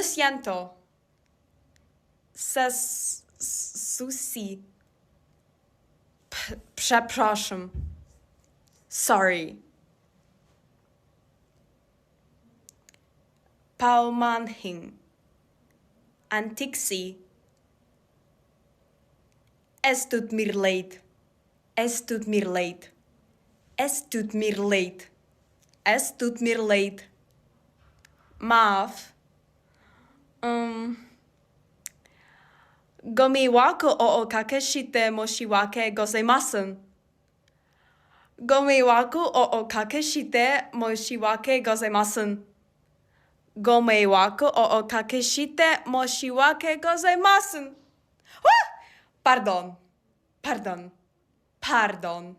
siento. Susi. Przepraszam. Sorry. Paumanhin. Antixi. Es tut mir leid. Es tut mir leid. Es tut mir leid. Es tut mir leid. Maaf. Gomiwaku o kakeshite moshiwake gozaimasen. Gomiwaku o kakeshite moshiwake gozaimasen. Gomiwaku o kakeshite moshiwake gozaimasen. Pardon. Pardon. Pardon.